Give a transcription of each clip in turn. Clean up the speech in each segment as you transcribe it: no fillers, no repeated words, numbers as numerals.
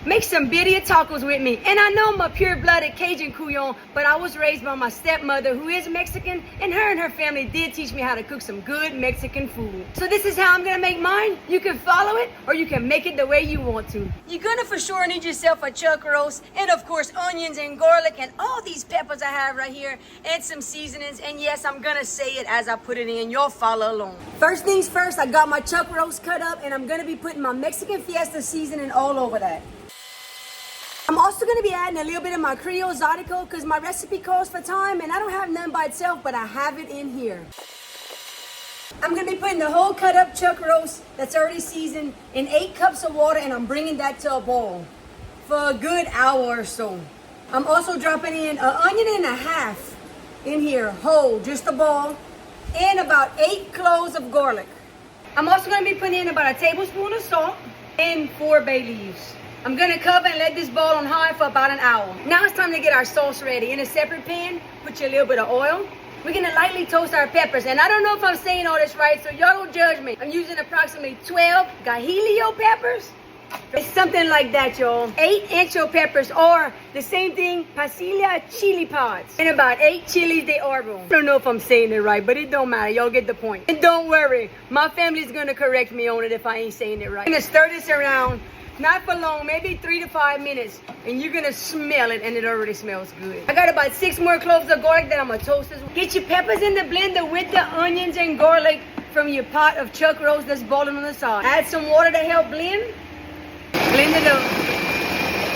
Make some Birria Tacos with me. And I know I'm a pure-blooded Cajun couillon, but I was raised by my stepmother who is Mexican, and her family did teach me how to cook some good Mexican food. So this is how I'm gonna make mine. You can follow it, or you can make it the way you want to. You're gonna for sure need yourself a chuck roast, and of course onions and garlic, and all these peppers I have right here, and some seasonings. And yes, I'm gonna say it as I put it in. Y'all follow along. First things first, I got my chuck roast cut up, and I'm gonna be putting my Mexican Fiesta seasoning all over that. I'm also going to be adding a little bit of my Creole Zydeco because my recipe calls for time and I don't have none by itself, but I have it in here. I'm going to be putting the whole cut up chuck roast that's already seasoned in 8 cups of water, and I'm bringing that to a boil for a good hour or so. I'm also dropping in an onion and a half in here, whole, just a ball, and about 8 cloves of garlic. I'm also going to be putting in about a tablespoon of salt and 4 bay leaves. I'm gonna cover and let this boil on high for about an hour. Now it's time to get our sauce ready. In a separate pan, put you a little bit of oil. We're gonna lightly toast our peppers. And I don't know if I'm saying all this right, so y'all don't judge me. I'm using approximately 12 guajillo peppers. It's something like that, y'all. 8 ancho peppers, or the same thing, pasilla chili pods. And about 8 chilies de árbol. I don't know if I'm saying it right, but it don't matter. Y'all get the point. And don't worry, my family's gonna correct me on it if I ain't saying it right. I'm gonna stir this around. Not for long, maybe 3 to 5 minutes, and you're gonna smell it, and it already smells good. I got about 6 more cloves of garlic that I'm gonna toast as well. Get your peppers in the blender with the onions and garlic from your pot of chuck roast that's boiling on the side. Add some water to help blend. Blend it up.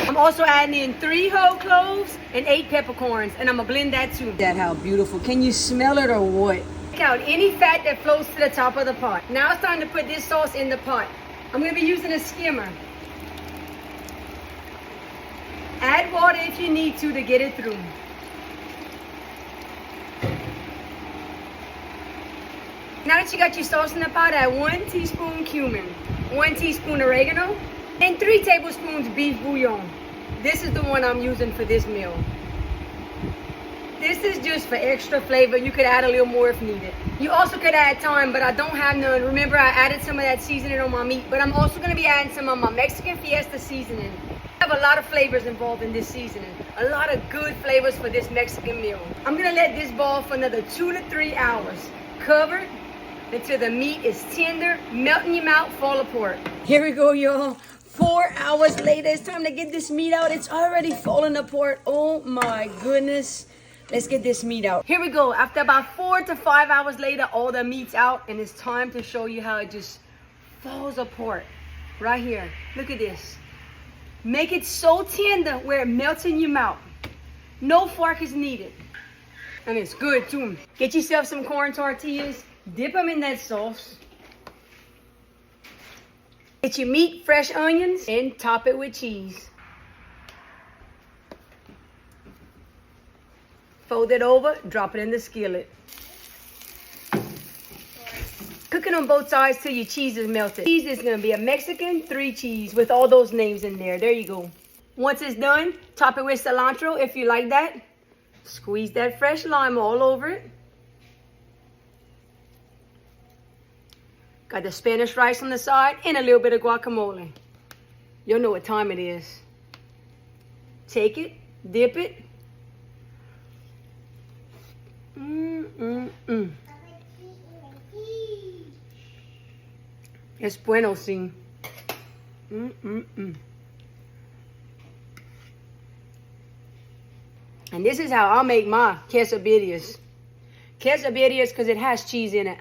I'm also adding in 3 whole cloves and 8 peppercorns, and I'm gonna blend that too. That how beautiful. Can you smell it or what? Take out any fat that floats to the top of the pot. Now it's time to put this sauce in the pot. I'm gonna be using a skimmer. Add water if you need to get it through. Now that you got your sauce in the pot, add 1 teaspoon cumin, 1 teaspoon oregano, and 3 tablespoons beef bouillon. This is the one I'm using for this meal. This is just for extra flavor. You could add a little more if needed. You also could add thyme, but I don't have none. Remember, I added some of that seasoning on my meat, but I'm also going to be adding some of my Mexican Fiesta seasoning. I have a lot of flavors involved in this seasoning. A lot of good flavors for this Mexican meal. I'm going to let this boil for another 2 to 3 hours. Covered until the meat is tender, melt in your mouth, fall apart. Here we go, y'all. 4 hours later, it's time to get this meat out. It's already falling apart. Oh my goodness. Let's get this meat out. Here we go. After about 4 to 5 hours later, all the meat's out, and it's time to show you how it just falls apart. Right here. Look at this. Make it so tender where it melts in your mouth. No fork is needed. And it's good too. Get yourself some corn tortillas. Dip them in that sauce. Get your meat, fresh onions, and top it with cheese. Fold it over, drop it in the skillet. Cook it on both sides till your cheese is melted. Cheese is gonna be a Mexican 3 cheese with all those names in there. There you go. Once it's done, top it with cilantro if you like that. Squeeze that fresh lime all over it. Got the Spanish rice on the side and a little bit of guacamole. You'll know what time it is. Take it, dip it. Es bueno, sí. And this is how I'll make my quesadillas. Quesadillas because it has cheese in it.